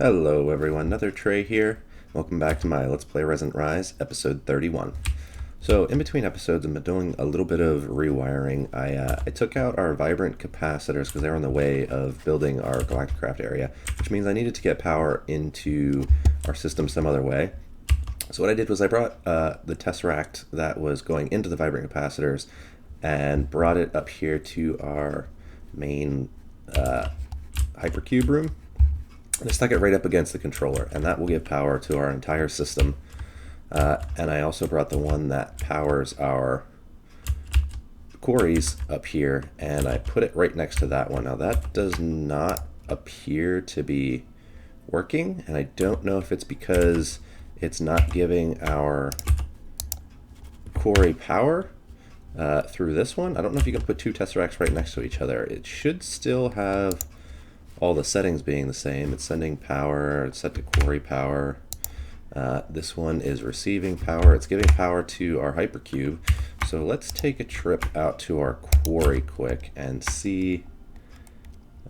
Hello everyone, NetherTrey here. Welcome back to my Let's Play Resonant Rise, episode 31. So in between episodes, I've been doing a little bit of rewiring. I took out our vibrant capacitors because they were in the way of building our Galacticraft area, which means I needed to get power into our system some other way. So what I did was I brought the Tesseract that was going into the vibrant capacitors and brought it up here to our main hypercube room. And I stuck it right up against the controller, and that will give power to our entire system. And I also brought the one that powers our quarries up here, and I put it right next to that one. Now that does not appear to be working, and I don't know if it's because it's not giving our quarry power through this one. I don't know if you can put two Tesseracts right next to each other. It should still have all the settings being the same. It's sending power, it's set to quarry power. This one is receiving power. It's giving power to our hypercube. So let's take a trip out to our quarry quick and see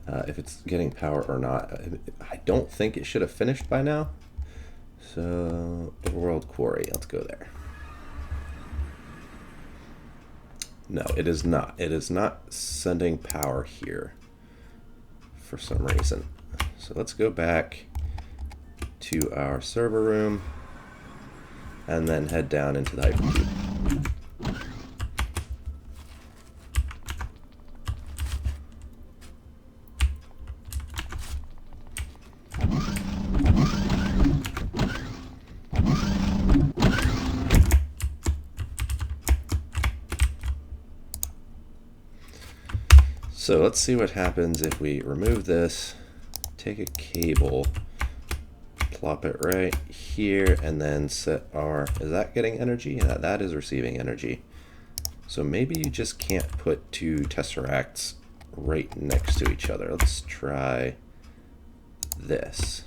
if it's getting power or not. I don't think it should have finished by now. So overworld quarry, let's go there. No, it is not. It is not sending power here for some reason. So let's go back to our server room and then head down into the hypercube. So let's see what happens if we remove this, take a cable, plop it right here, and then set our, is that getting energy? Yeah, that is receiving energy. So maybe you just can't put two Tesseracts right next to each other. Let's try this.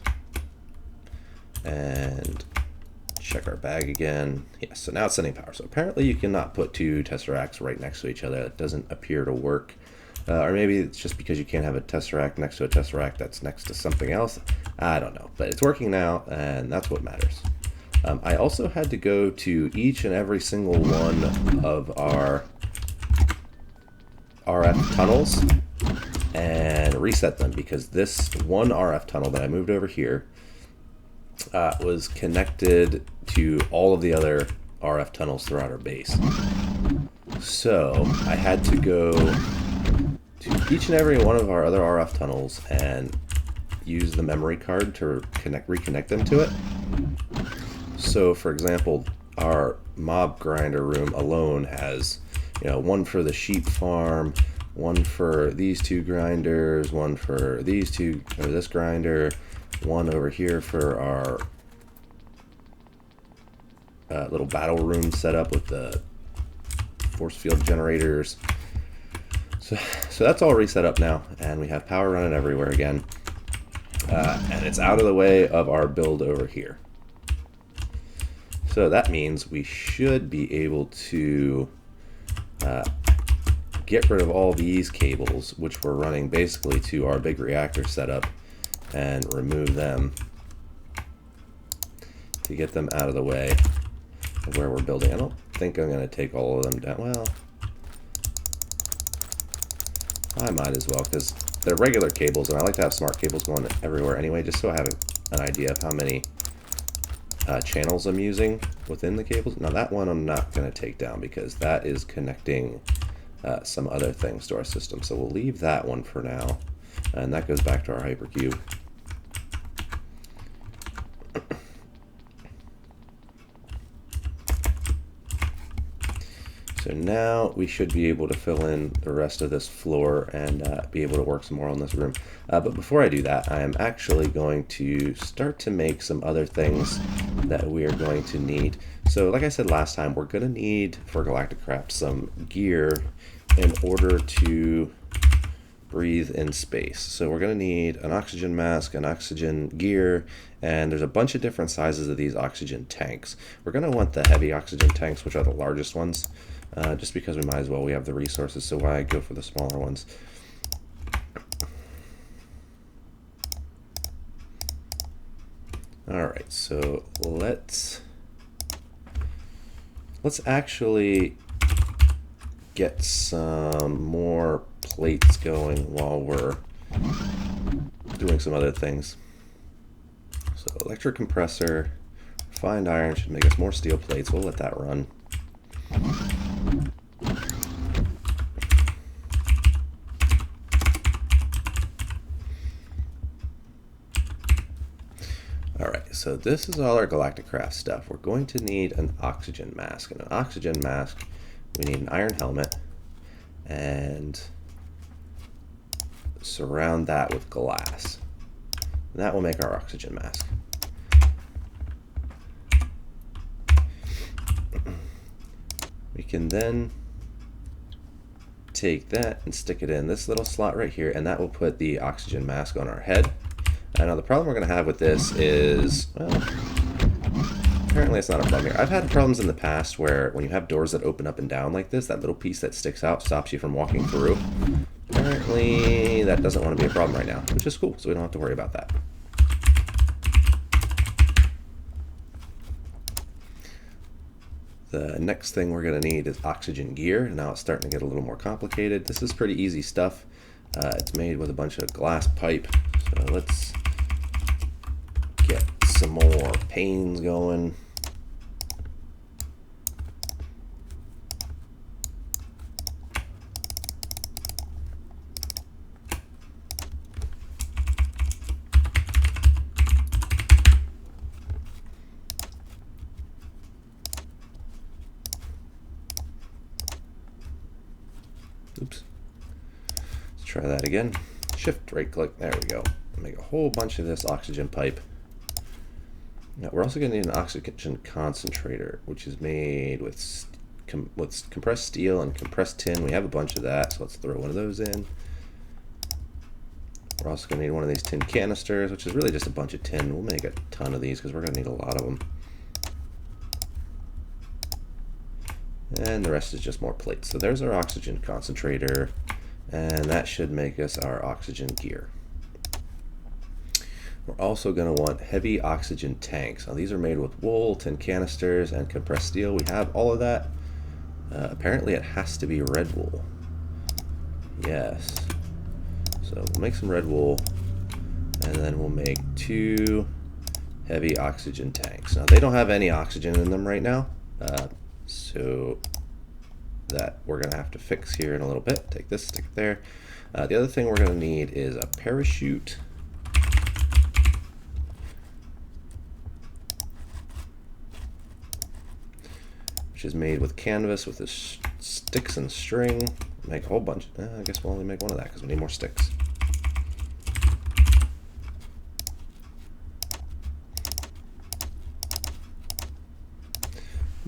And check our bag again. Yes, so now it's sending power. So apparently you cannot put two Tesseracts right next to each other. That doesn't appear to work. Or maybe it's just because you can't have a Tesseract next to a Tesseract that's next to something else. I don't know, but it's working now, and that's what matters. I also had to go to each and every single one of our RF tunnels and reset them, because this one RF tunnel that I moved over here was connected to all of the other RF tunnels throughout our base. So I had to go to each and every one of our other RF tunnels and use the memory card to reconnect them to it. So for example, our mob grinder room alone has, one for the sheep farm, one for these two grinders, one for these two, or this grinder, one over here for our little battle room set up with the force field generators. So that's all reset up now, and we have power running everywhere again. And it's out of the way of our build over here. So that means we should be able to get rid of all these cables, which we're running basically to our big reactor setup, and remove them to get them out of the way of where we're building. I don't think I'm going to take all of them down. Well, I might as well, because they're regular cables, and I like to have smart cables going everywhere anyway, just so I have an idea of how many channels I'm using within the cables. Now that one I'm not going to take down, because that is connecting some other things to our system. So we'll leave that one for now, and that goes back to our hypercube. So now we should be able to fill in the rest of this floor and be able to work some more on this room. But before I do that, I am actually going to start to make some other things that we are going to need. So like I said last time, we're going to need, for Galacticraft, some gear in order to breathe in space. So we're going to need an oxygen mask, an oxygen gear, and there's a bunch of different sizes of these oxygen tanks. We're going to want the heavy oxygen tanks, which are the largest ones. Just because we might as well, we have the resources, so why go for the smaller ones? All right, so let's actually get some more plates going while we're doing some other things. So electric compressor, refined iron should make us more steel plates. We'll let that run. Alright, so this is all our Galactic Craft stuff. We're going to need an oxygen mask. And an oxygen mask, we need an iron helmet and surround that with glass. And that will make our oxygen mask. We can then take that and stick it in this little slot right here, and that will put the oxygen mask on our head. Now the problem we're going to have with this is, well, apparently it's not a problem here. I've had problems in the past where when you have doors that open up and down like this, that little piece that sticks out stops you from walking through. Apparently that doesn't want to be a problem right now, which is cool, so we don't have to worry about that. The next thing we're going to need is oxygen gear. Now it's starting to get a little more complicated. This is pretty easy stuff. It's made with a bunch of glass pipe. So let's get some more panes going. Oops. Let's try that again. Shift right click. There we go. Make a whole bunch of this oxygen pipe. Now we're also going to need an oxygen concentrator, which is made with compressed steel and compressed tin. We have a bunch of that, so let's throw one of those in. We're also going to need one of these tin canisters, which is really just a bunch of tin. We'll make a ton of these because we're going to need a lot of them. And the rest is just more plates. So there's our oxygen concentrator, and that should make us our oxygen gear. We're also going to want heavy oxygen tanks. Now these are made with wool, tin canisters, and compressed steel. We have all of that. Apparently it has to be red wool. Yes. So we'll make some red wool, and then we'll make 2 heavy oxygen tanks. Now they don't have any oxygen in them right now, so that we're going to have to fix here in a little bit. Take this, stick it there. The other thing we're going to need is a parachute. Which is made with canvas with this sticks and string. Make a whole bunch. I guess we'll only make one of that because we need more sticks.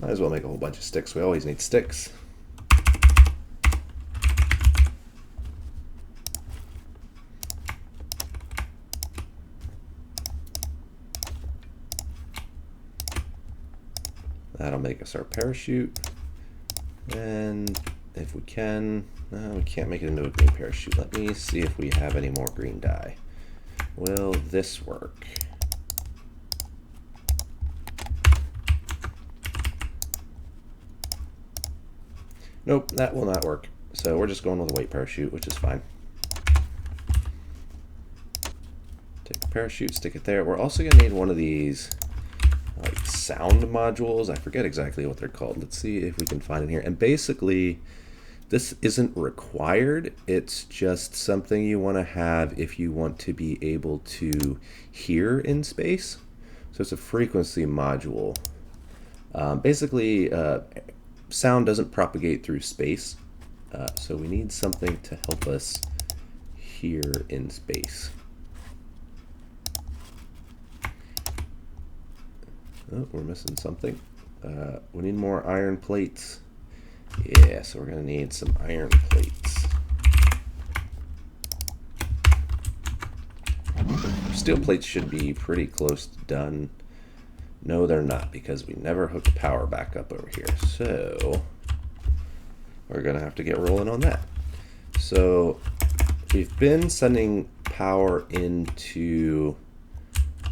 Might as well make a whole bunch of sticks. We always need sticks. That'll make us our parachute. And if we can, no, we can't make it into a green parachute. Let me see if we have any more green dye. Will this work? Nope, that will not work. So we're just going with a white parachute, which is fine. Take the parachute, stick it there. We're also going to need one of these like sound modules. I forget exactly what they're called. Let's see if we can find it here. And basically, this isn't required. It's just something you want to have if you want to be able to hear in space. So it's a frequency module. Basically, sound doesn't propagate through space, so we need something to help us hear in space. Oh, we're missing something. We need more iron plates. Yeah, so we're going to need some iron plates. Steel plates should be pretty close to done. No, they're not, because we never hooked power back up over here. So we're going to have to get rolling on that. So we've been sending power into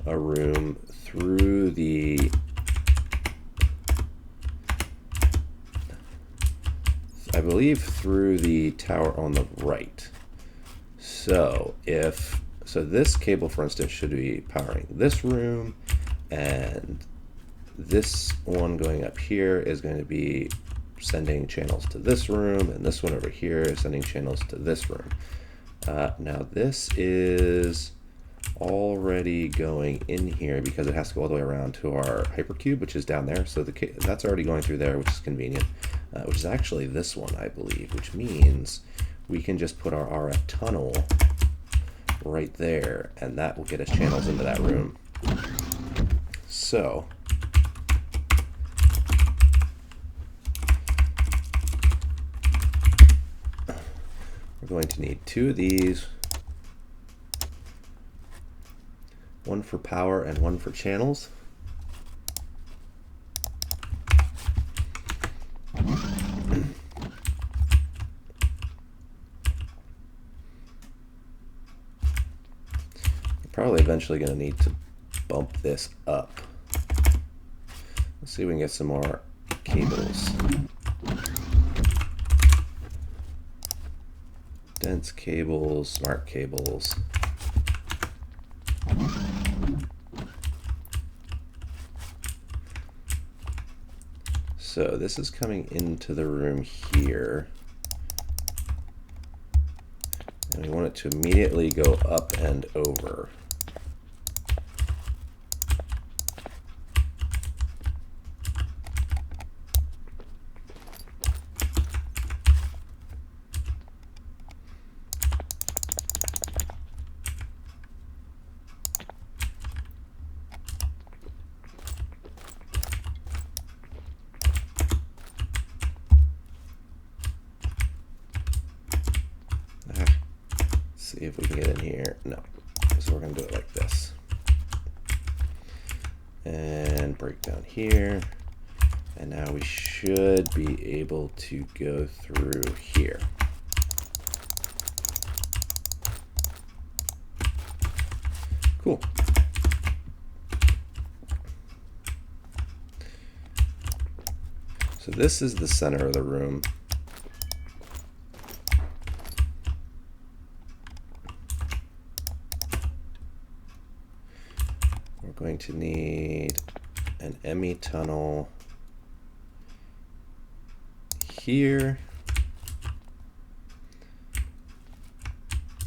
a room through the I believe through the tower on the right. So this cable, for instance, should be powering this room, and this one going up here is going to be sending channels to this room, and this one over here is sending channels to this room. Now this is already going in here because it has to go all the way around to our hypercube, which is down there. So that's already going through there, which is convenient, which is actually this one, I believe, which means we can just put our RF tunnel right there, and that will get us channels into that room. So we're going to need 2 of these, one for power and one for channels. Probably eventually going to need to bump this up. Let's see if we can get some more cables. Dense cables, smart cables. So this is coming into the room here. And we want it to immediately go up and over. See if we can get in here. No. So we're going to do it like this. And break down here. And now we should be able to go through here. Cool. So this is the center of the room. We're going to need an ME tunnel here,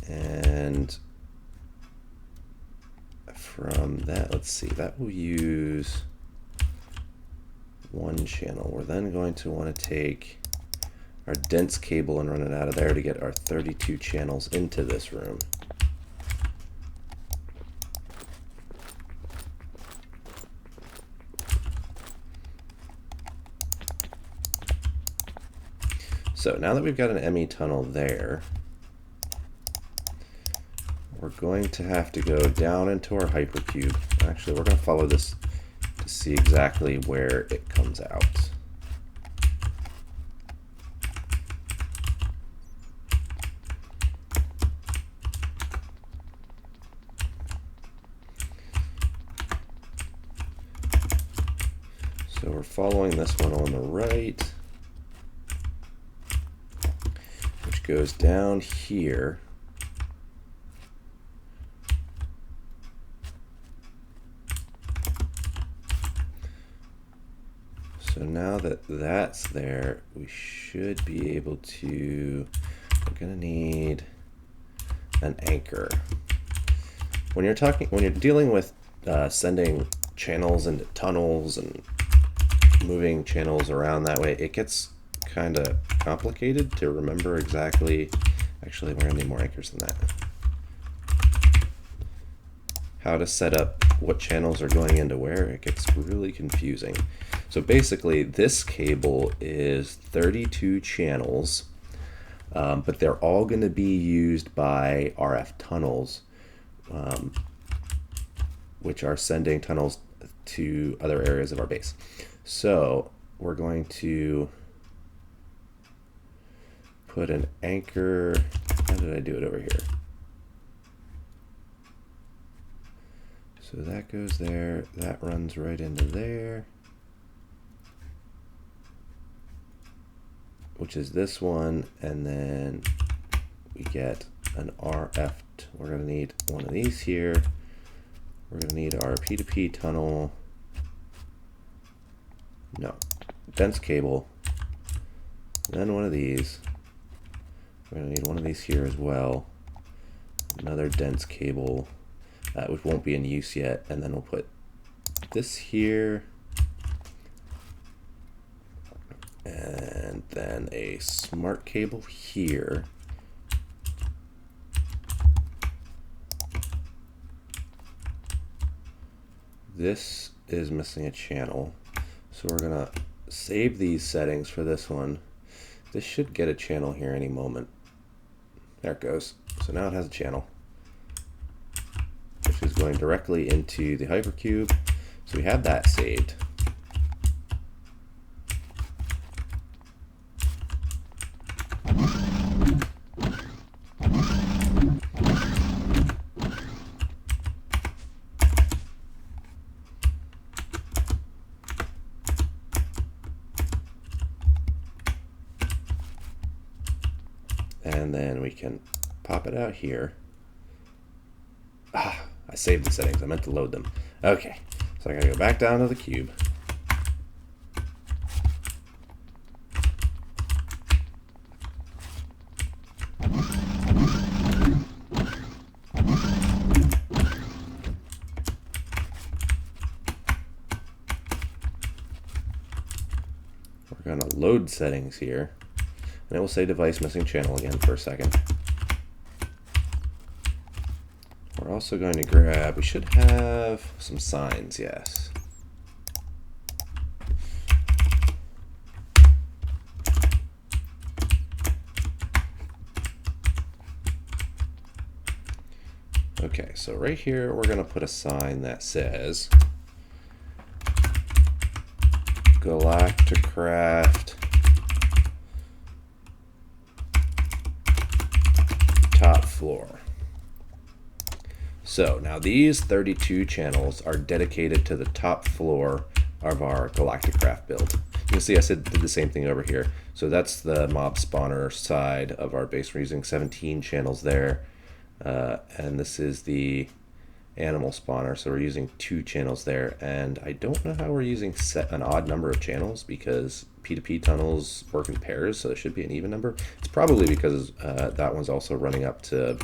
and from that, let's see, that will use one channel. We're then going to want to take our dense cable and run it out of there to get our 32 channels into this room. So now that we've got an ME tunnel there, we're going to have to go down into our hypercube. Actually, we're going to follow this to see exactly where it comes out. So we're following this one on the right, which goes down here. So now that that's there, we should be able to, we're going to need an anchor. When you're dealing with sending channels into tunnels and moving channels around that way, it gets kind of complicated to remember exactly. Actually, we're going to need more anchors than that. How to set up what channels are going into where, it gets really confusing. So basically, this cable is 32 channels, but they're all going to be used by RF tunnels, which are sending tunnels to other areas of our base. So we're going to put an anchor. How did I do it over here? So that goes there, that runs right into there, which is this one, and then we get an RF. We're going to need one of these here. We're going to need our P2P tunnel. No, dense cable. Then one of these. We're going to need one of these here as well. Another dense cable, which won't be in use yet. And then we'll put this here. And then a smart cable here. This is missing a channel. So we're going to save these settings for this one. This should get a channel here any moment. There it goes. So now it has a channel, which is going directly into the hypercube. So we have that saved. And then we can pop it out here. Ah, I saved the settings. I meant to load them. Okay, so I gotta go back down to the cube. We're gonna load settings here. And it will say device missing channel again for a second. We're also going to grab, we should have some signs, yes. Okay, so right here we're going to put a sign that says Galacticraft top floor. So now these 32 channels are dedicated to the top floor of our Galacticraft build. You can see I did the same thing over here. So that's the mob spawner side of our base. We're using 17 channels there. And this is the animal spawner. So we're using 2 channels there. And I don't know how we're using an odd number of channels because P2P tunnels work in pairs. So there should be an even number. It's probably because that one's also running up to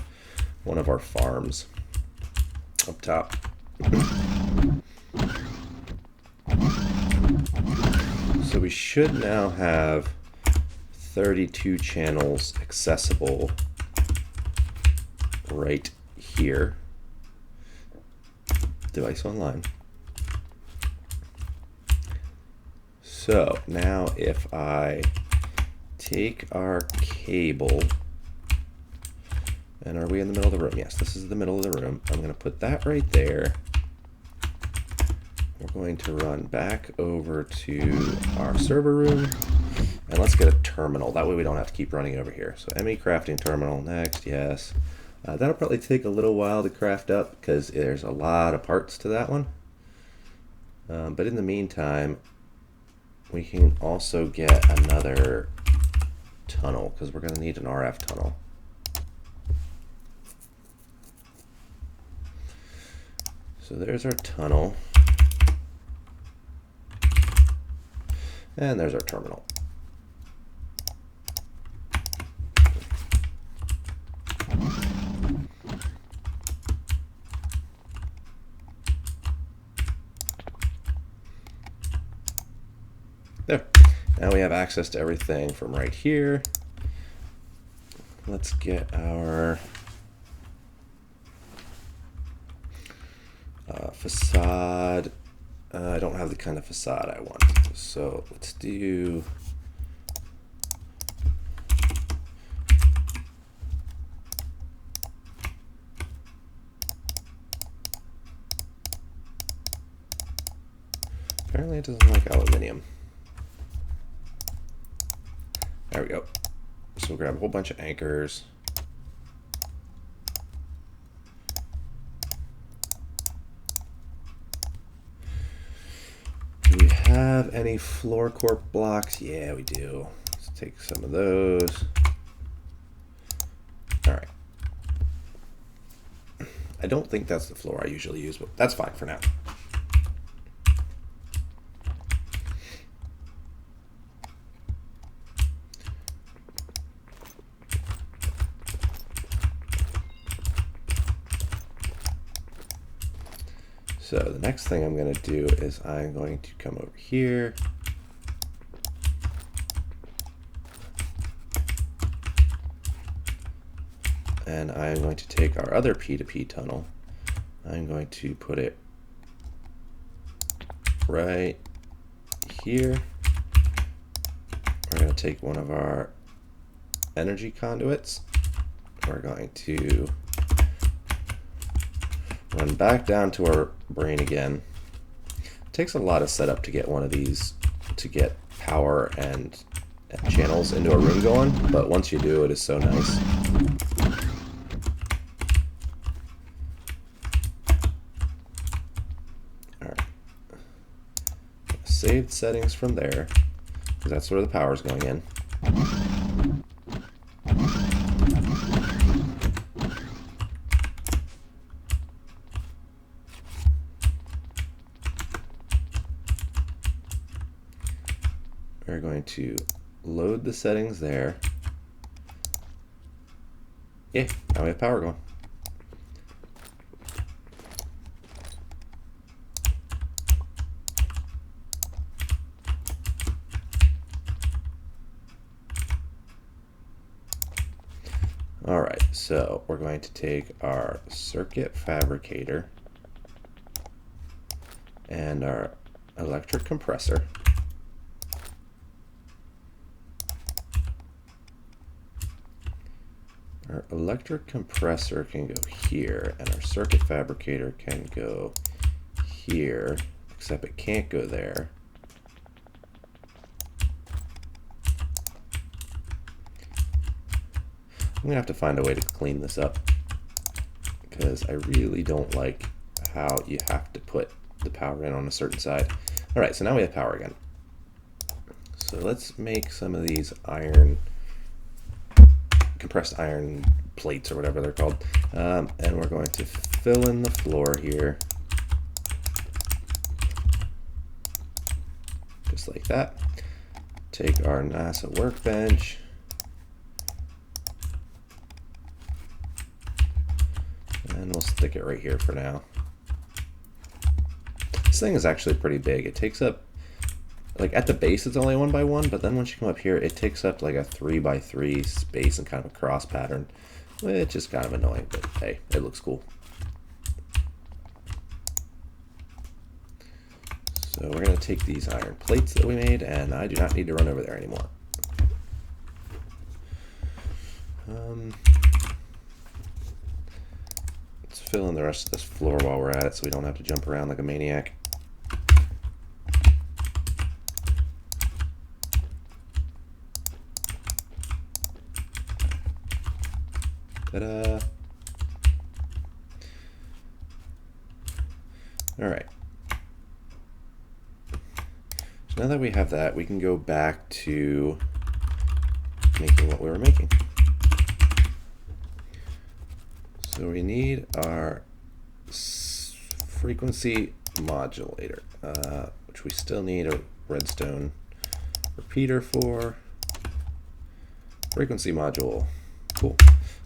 one of our farms up top. So we should now have 32 channels accessible right here. Device online. So now if I take our cable, and are we in the middle of the room? Yes, this is the middle of the room. I'm going to put that right there. We're going to run back over to our server room, and let's get a terminal. That way we don't have to keep running over here. So ME crafting terminal, next, yes. That'll probably take a little while to craft up because there's a lot of parts to that one. But in the meantime, we can also get another tunnel because we're going to need an RF tunnel. So there's our tunnel. And there's our terminal. There. Now we have access to everything from right here. Let's get our facade. I don't have the kind of facade I want. So let's do apparently it doesn't like aluminium. There we go. So we'll grab a whole bunch of anchors. have any floor corp blocks? Yeah, we do. Let's take some of those. All right. I don't think that's the floor I usually use, but that's fine for now. So the next thing I'm going to do is I'm going to come over here. And I'm going to take our other P2P tunnel. I'm going to put it right here. We're going to take one of our energy conduits. We're going to run back down to our brain again. It takes a lot of setup to get one of these, to get power and channels into a room going, but once you do, it is so nice. Alright. Save settings from there, because that's where the power is going in. We're going to load the settings there. Yeah, now we have power going. All right, so we're going to take our circuit fabricator and our electric compressor. Our electric compressor can go here, and our circuit fabricator can go here, except it can't go there. I'm gonna have to find a way to clean this up, because I really don't like how you have to put the power in on a certain side. All right, so now we have power again. So let's make some of these compressed iron plates or whatever they're called, and we're going to fill in the floor here just like that. Take our NASA workbench, and we'll stick it right here for now. This thing is actually pretty big. It takes up, like at the base it's only 1 by 1, but then once you come up here it takes up like a 3 by 3 space and kind of a cross pattern, which is kind of annoying, but hey, it looks cool. So we're going to take these iron plates that we made, and I do not need to run over there anymore. Let's fill in the rest of this floor while we're at it so we don't have to jump around like a maniac. Ta-da! All right. So now that we have that, we can go back to making what we were making. So we need our frequency modulator, which we still need a redstone repeater for. Frequency module. Cool.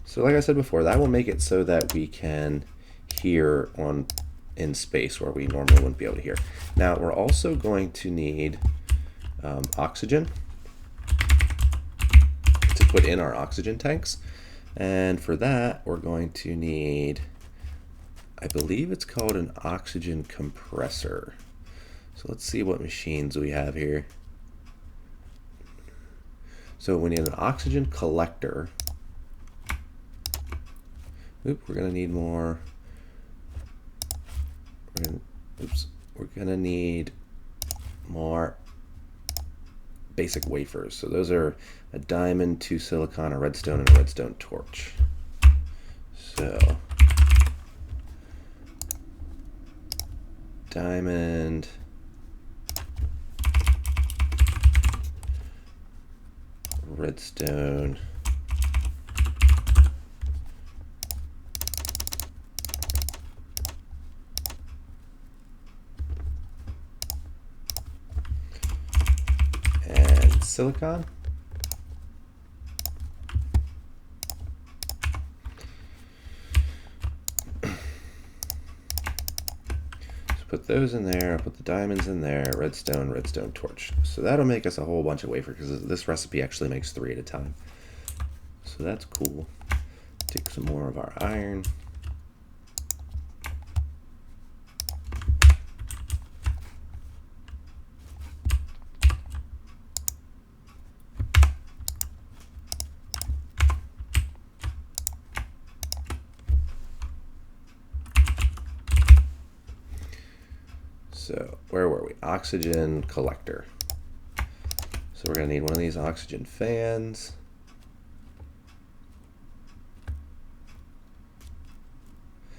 So like I said before, that will make it so that we can hear in space where we normally wouldn't be able to hear. Now we're also going to need oxygen to put in our oxygen tanks. And for that, we're going to need, I believe it's called an oxygen compressor. So let's see what machines we have here. So we need an oxygen collector. Oop, we're gonna need more. We're gonna need more basic wafers. So those are a diamond, 2 silicon, a redstone, and a redstone torch. So diamond, redstone. And silicon. Put those in there, I'll put the diamonds in there, redstone, redstone, torch. So that'll make us a whole bunch of wafers, because this recipe actually makes 3 at a time. So that's cool. Take some more of our iron. So where were we? Oxygen collector. So we're going to need one of these oxygen fans.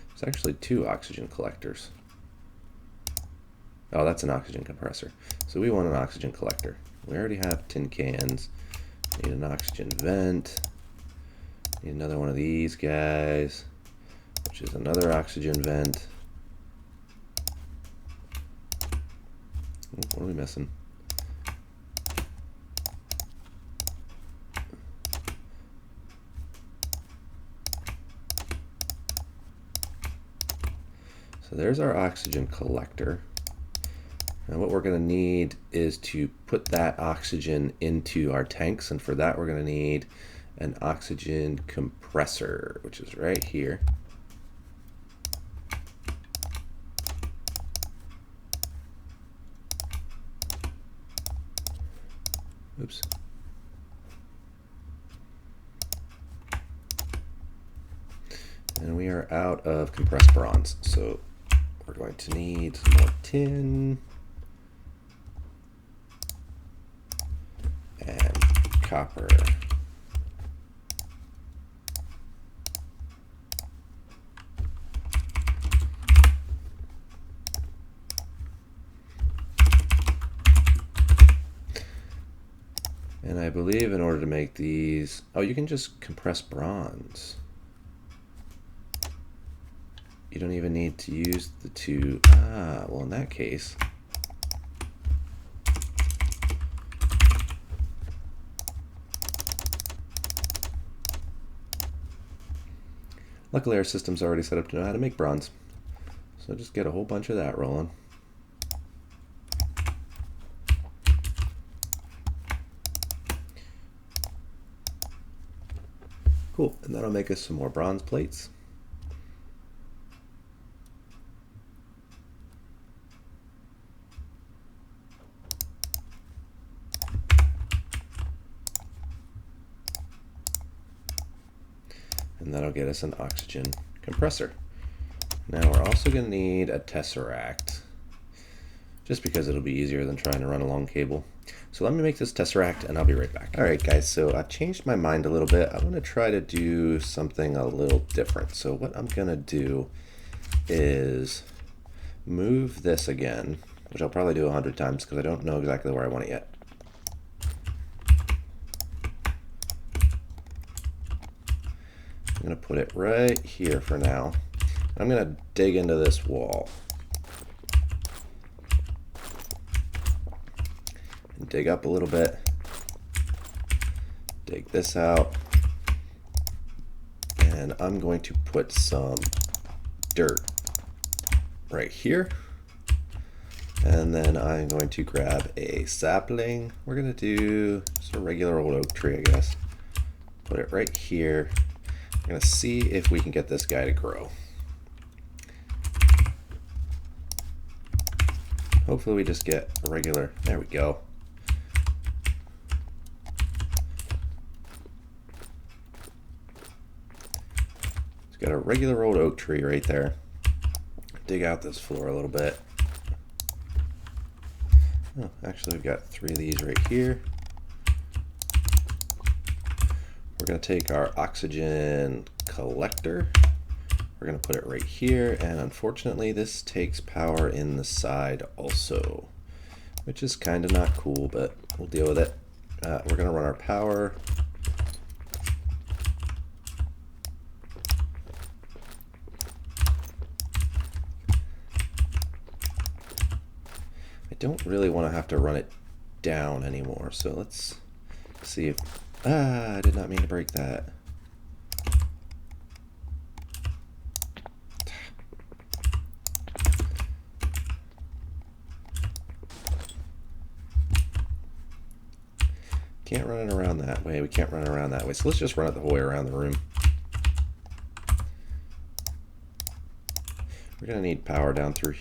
There's actually 2 oxygen collectors. Oh, that's an oxygen compressor. So we want an oxygen collector. We already have tin cans. Need an oxygen vent. Need another one of these guys, which is another oxygen vent. What are we missing? So there's our oxygen collector. And what we're going to need is to put that oxygen into our tanks, and for that we're going to need an oxygen compressor, which is right here. Oops. And we are out of compressed bronze, so we're going to need some more tin and copper. And I believe in order to make these, oh, you can just compress bronze. You don't even need to use the 2. Ah, well, in that case, luckily our system's already set up to know how to make bronze. So just get a whole bunch of that rolling. Cool, and that'll make us some more bronze plates. And that'll get us an oxygen compressor. Now we're also going to need a tesseract, just because it'll be easier than trying to run a long cable. So let me make this tesseract and I'll be right back. Alright guys, so I've changed my mind a little bit. I want to try to do something a little different. So what I'm going to do is move this again, which I'll probably do 100 times because I don't know exactly where I want it yet. I'm going to put it right here for now. I'm going to dig into this wall. And dig up a little bit. Dig this out. And I'm going to put some dirt right here. And then I'm going to grab a sapling. We're going to do just a regular old oak tree, I guess. Put it right here. I'm going to see if we can get this guy to grow. Hopefully we just get a regular, there we go. It's got a regular old oak tree right there. Dig out this floor a little bit. Oh, actually we've got 3 of these right here. We're going to take our oxygen collector. We're going to put it right here, and unfortunately this takes power in the side also, which is kind of not cool, but we'll deal with it. We're going to run our power. I don't really want to have to run it down anymore, so let's see if... I did not mean to break that. Can't run it around that way. We can't run it around that way. So let's just run it the whole way around the room. We're going to need power down through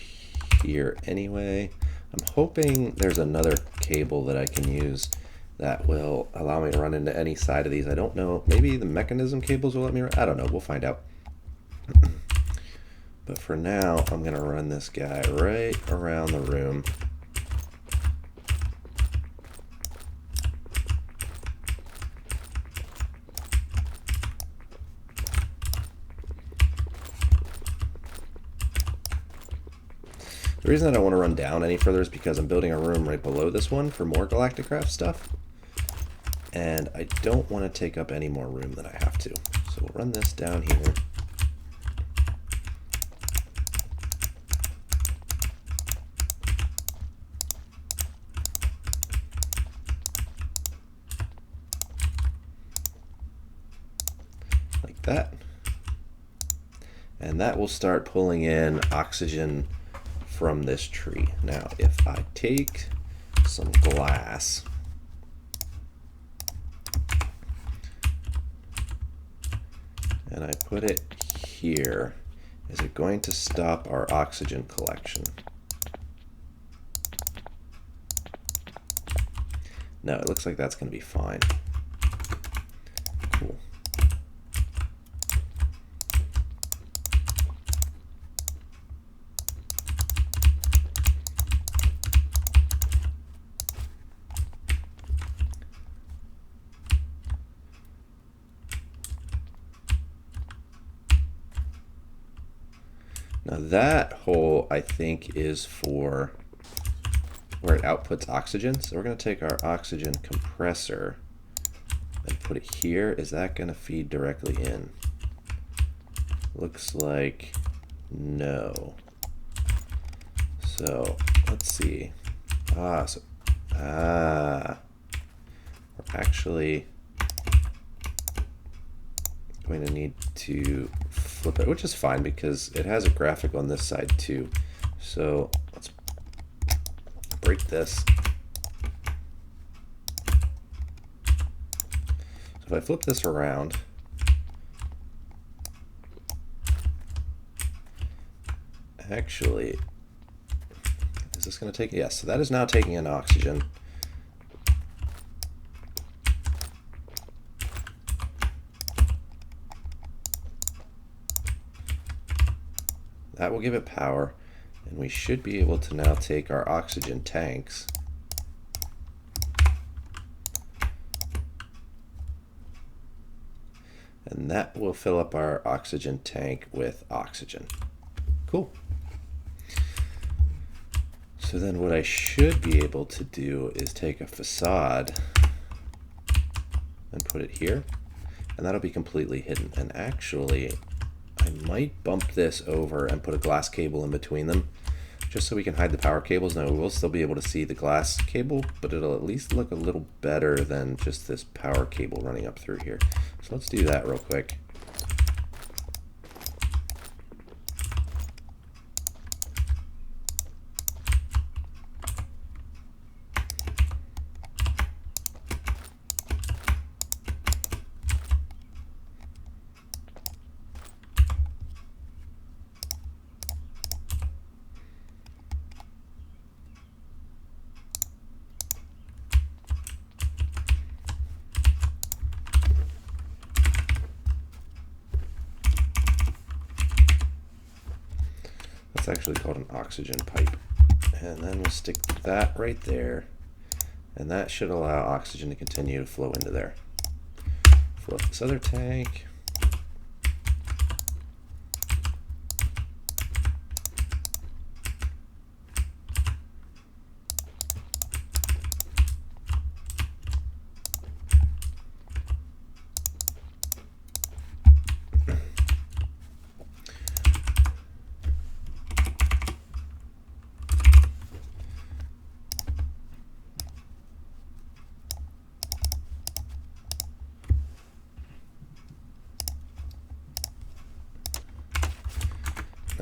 here anyway. I'm hoping there's another cable that I can use that will allow me to run into any side of these. I don't know. Maybe the mechanism cables will let me run. I don't know. We'll find out. But for now, I'm going to run this guy right around the room. The reason I don't want to run down any further is because I'm building a room right below this one for more Galacticraft stuff. And I don't want to take up any more room than I have to. So we'll run this down here. Like that. And that will start pulling in oxygen from this tree. Now, if I take some glass and I put it here, is it going to stop our oxygen collection? No, it looks like that's going to be fine. Cool. Now that hole, I think, is for where it outputs oxygen. So we're going to take our oxygen compressor and put it here. Is that going to feed directly in? Looks like no. So let's see. We're actually going to need to flip it, which is fine because it has a graphic on this side too. So let's break this. So if I flip this around, actually, is this going to take? Yes, so that is now taking in oxygen. That will give it power, and we should be able to now take our oxygen tanks and that will fill up our oxygen tank with oxygen. Cool. So then what I should be able to do is take a facade and put it here, and that'll be completely hidden. And actually, I might bump this over and put a glass cable in between them, just so we can hide the power cables. Now we will still be able to see the glass cable, but it'll at least look a little better than just this power cable running up through here. So let's do that real quick. That's actually called an oxygen pipe. And then we'll stick that right there, and that should allow oxygen to continue to flow into there. Fill up this other tank.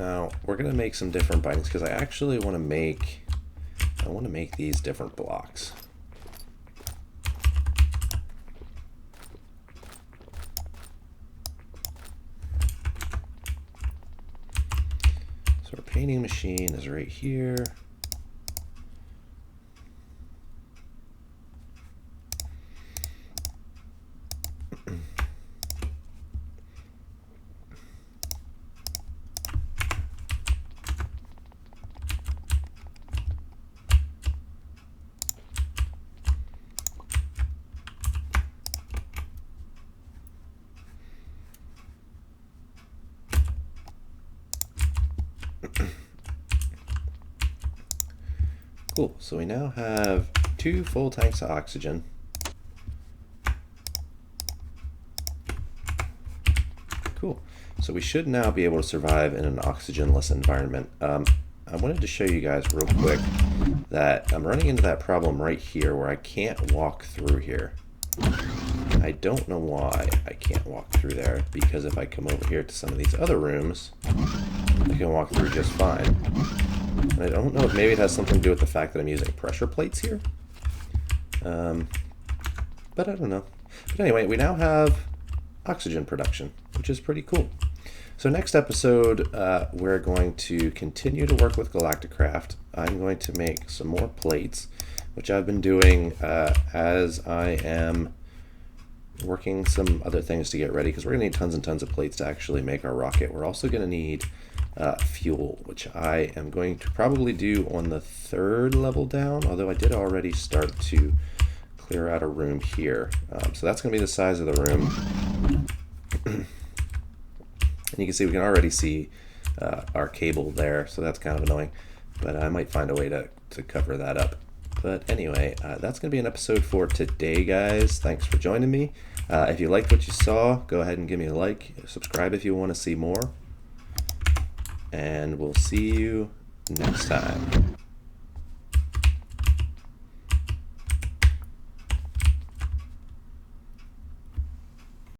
Now we're gonna make some different bindings because I actually want to make these different blocks. So our painting machine is right here. Cool, so we now have 2 full tanks of oxygen. Cool, so we should now be able to survive in an oxygenless environment. I wanted to show you guys real quick that I'm running into that problem right here where I can't walk through here. I don't know why I can't walk through there, because if I come over here to some of these other rooms, I can walk through just fine. And I don't know if maybe it has something to do with the fact that I'm using pressure plates here. But I don't know. But anyway, we now have oxygen production, which is pretty cool. So next episode, we're going to continue to work with Galacticraft. I'm going to make some more plates, which I've been doing as I am working some other things to get ready, because we're going to need tons and tons of plates to actually make our rocket. We're also going to need fuel, which I am going to probably do on the 3rd level down, although I did already start to clear out a room here. So that's going to be the size of the room. And you can see we can already see our cable there, so that's kind of annoying, but I might find a way to cover that up. But anyway, that's going to be an episode for today, guys. Thanks for joining me. If you liked what you saw, go ahead and give me a like. Subscribe if you want to see more. And we'll see you next time.